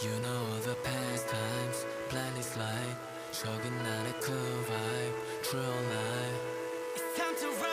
You know all the past times blind is light 적은 나의 cool vibe true life It's time to run